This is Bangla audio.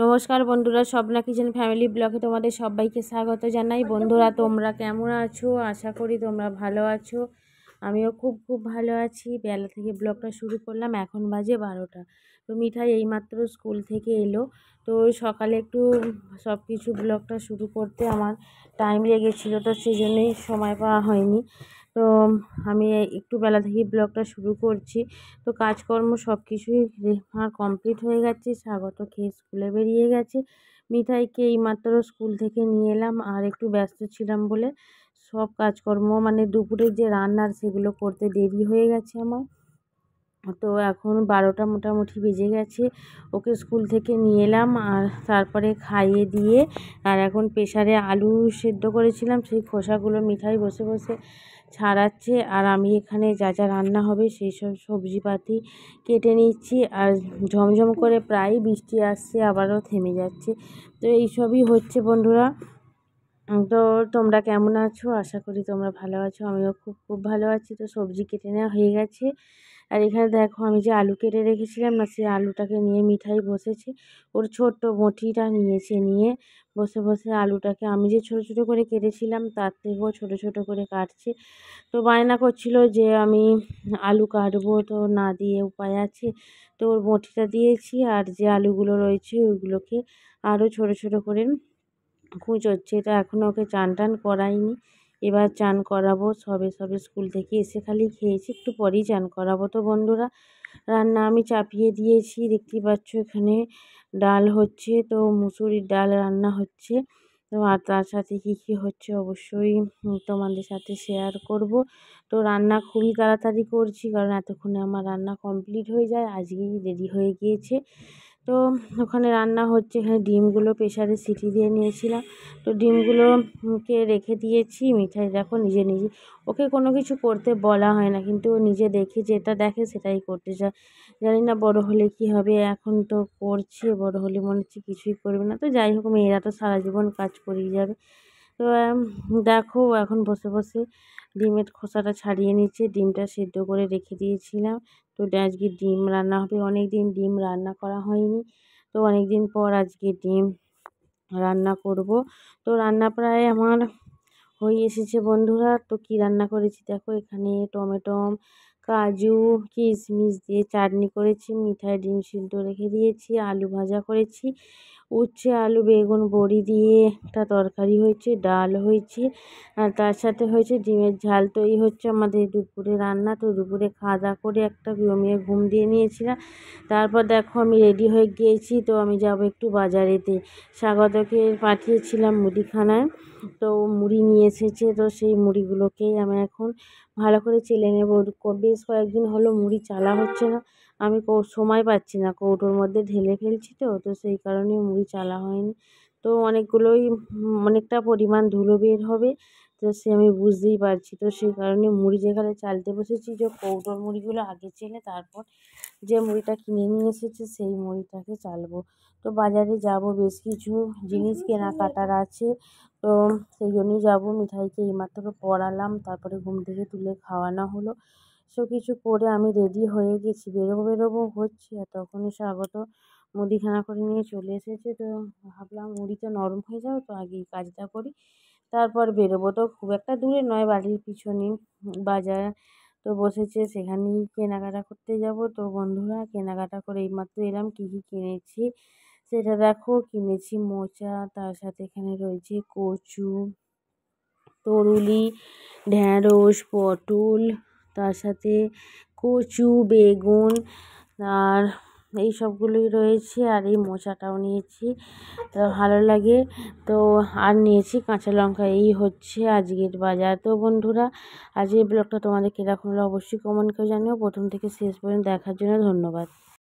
নমস্কার বন্ধুরা, স্বপ্না কিচেন ফ্যামিলি ব্লগে তোমাদের সবাইকে স্বাগত জানাই। বন্ধুরা, তোমরা কেমন আছো? আশা করি তোমরা ভালো আছো। আমিও খুব ভালো আছি। বেলা থেকে ব্লগটা শুরু করলাম, এখন বাজে 12টা। তো মিঠাই এইমাত্র স্কুল থেকে এলো। তো সকালে একটু সব কিছু ব্লগটা শুরু করতে আমার টাইম লেগেছিলো, তো সেই জন্যই সময় পাওয়া হয়নি। তো আমি একটু বেলা থেকে ব্লগটা শুরু করছি। তো কাজকর্ম সব কিছুই আমার কমপ্লিট হয়ে গেছে। স্বাগত খেয়ে স্কুলে বেরিয়ে গেছে। মিঠাইকে এইমাত্র স্কুল থেকে নিয়ে এলাম, আর একটু ব্যস্ত ছিলাম বলে সব কাজকর্ম মানে দুপুরের যে রান্নার সেগুলো করতে দেরি হয়ে গেছে আমার। তো এখন 12টা মোটামুটি বেজে গেছে। ওকে স্কুল থেকে নিয়ে এলাম, আর তারপরে খাইয়ে দিয়ে আর এখন প্রেসারে আলু সেদ্ধ করেছিলাম, সেই খোসাগুলো মিঠাই বসে বসে ছাড়াচ্ছে। আর আমি এখানে যা যা রান্না হবে সেই সব সবজিপাতি কেটে নিচ্ছি। আর ঝমঝম করে প্রায় বৃষ্টি আসছে, আবারও থেমে যাচ্ছে। তো এইসবই হচ্ছে বন্ধুরা। তো তোমরা কেমন আছো? আশা করি তোমরা ভালো আছো। আমিও খুব ভালো আছি। তো সবজি কেটে নেওয়া হয়ে গেছে। আর এখানে দেখো, আমি যে আলু কেটে রেখেছিলাম না, সেই আলুটাকে নিয়ে মিঠাই বসেছে। ওর ছোট্ট বঁটিটা নিয়ে বসে বসে আলুটাকে আমি যে ছোট ছোট করে কেটেছিলাম তার থেকেও ছোট ছোট করে কাটছে। তো বায়না করছিল যে আমি আলু কাটবো, তো না দিয়ে উপায় আছে। তো ওর বঁটিটা দিয়েছি, আর যে আলুগুলো রয়েছে ওইগুলোকে আরও ছোট ছোট করে কুঁচোচ্ছে। তো এখনও ওকে চান টান করাইনি, এবার চান করাবো। সবে স্কুল থেকে এসে খালি খেয়েছি, একটু পরেই চান করাবো। তো বন্ধুরা, রান্না আমি চাপিয়ে দিয়েছি, দেখতেই পাচ্ছ এখানে ডাল হচ্ছে। তো মুসুরির ডাল রান্না হচ্ছে। তো আর তার সাথে কী হচ্ছে অবশ্যই তোমাদের সাথে শেয়ার করব। তো রান্না খুবই তাড়াতাড়ি করছি, কারণ এতক্ষণে আমার রান্না কমপ্লিট হয়ে যায়। আজকেই দেরি হয়ে গিয়েছে। তো ওখানে রান্না হচ্ছে। এখানে ডিমগুলো প্রেসারে সিটি দিয়ে নিয়েছিলাম। তো ডিমগুলোকে রেখে দিয়েছি। মিঠাই দেখো নিজে ওকে কোনো কিছু করতে বলা হয় না, কিন্তু ও নিজে যেটা দেখে সেটাই করতে চায়। জানি না বড় হলে কি হবে। এখন তো করছে, বড় হলে মনে হচ্ছে কিছুই করবে না। তো যাই হোক, মেয়েরা তো সারা জীবন কাজ করেই যাবে। তো দেখো এখন বসে বসে ডিমের খোসাটা ছাড়িয়ে নিচ্ছে। ডিমটা সেদ্ধ করে রেখে দিয়েছিলাম। তো আজকে ডিম রান্না হবে। অনেক দিন ডিম রান্না করা হয়নি, তো অনেক দিন পর আজকে ডিম রান্না করব। তো রান্না প্রায় আমার হয়ে এসেছে বন্ধুরা। তো কি রান্না করেছি দেখো, এখানে টমেটো, কাজু, কিশমিশ দিয়ে চাটনি করেছি। মিঠাই ডিম সিদ্ধ রেখে দিয়েছি। আলু ভাজা করেছি। উচ্ছে আলু বেগুন বড়ি দিয়ে একটা তরকারি হয়েছে, ডাল হয়েছে, আর তার সাথে হয়েছে ডিমের ঝাল। তো এই হচ্ছে আমাদের দুপুরে রান্না। তো দুপুরে খাওয়া দাওয়া করে একটা জমিয়ে ঘুম দিয়ে নিয়েছিলাম। তারপর দেখো আমি রেডি হয়ে গিয়েছি। তো আমি যাব একটু বাজারেতে। স্বাগতকে পাঠিয়েছিলাম মুদিখানায়, তো মুড়ি নিয়ে এসেছে। তো সেই মুড়িগুলোকেই আমি এখন ভালো করে চেলে নেব। বেশ কয়েকদিন হলো মুড়ি চালা হচ্ছে না। আমি সময় পাচ্ছি না, কৌটোর মধ্যে ঢেলে ফেলছি। তো সেই কারণে মুড়ি চালা হয়নি। তো অনেকটা পরিমাণ ধুলো বের হবে, তো সে আমি বুঝতেই পারছি। তো সেই কারণে মুড়ি যেখানে চালতে বসেছি, যে কৌটোর মুড়িগুলো আগে চেলে তারপর যে মুড়িটা কিনে নিয়ে এসেছে সেই মুড়িটাকে চালবো। তো বাজারে যাব, বেশ কিছু জিনিস কেনাকাটার আছে। তো সেই জন্যই যাবো। মিঠাইকে এইমাত্র পড়ালাম, তারপরে ঘুম থেকে তুলে খাওয়ানো হলো। সব কিছু করে আমি রেডি হয়ে গেছি, বেরোবো হচ্ছে। আর তখনই স্বাগত মুদিখানা করে নিয়ে চলে এসেছে। তো ভাবলাম মুড়িটা নরম হয়ে যাবে, তো আগে এই কাজটা করি, তারপর বেরোবো। তো খুব একটা দূরে নয়, বাড়ির পিছনেই বাজার। তো বসেছে, সেখানেই কেনাকাটা করতে যাব। তো বন্ধুরা, কেনাকাটা করে এইমাত্র এলাম। কী কিনেছি সেটা দেখো। কিনেছি মোচা, তার সাথে এখানে রয়েছে কচু, তরুলি, ঢ্যাঁড়স, পটল, তার সাথে কচু, বেগুন, আর এই সবগুলোই রয়েছে। আর এই মোচাটাও নিয়েছি, তো ভালো লাগে। তো আর নিয়েছি কাঁচা লঙ্কা। এই হচ্ছে আজকের বাজার। তো বন্ধুরা, আজকের ব্লগটা তোমাদের কীরকম হলো অবশ্যই কমেন্ট করে জানিও। প্রথম থেকে শেষ পর্যন্ত দেখার জন্য ধন্যবাদ।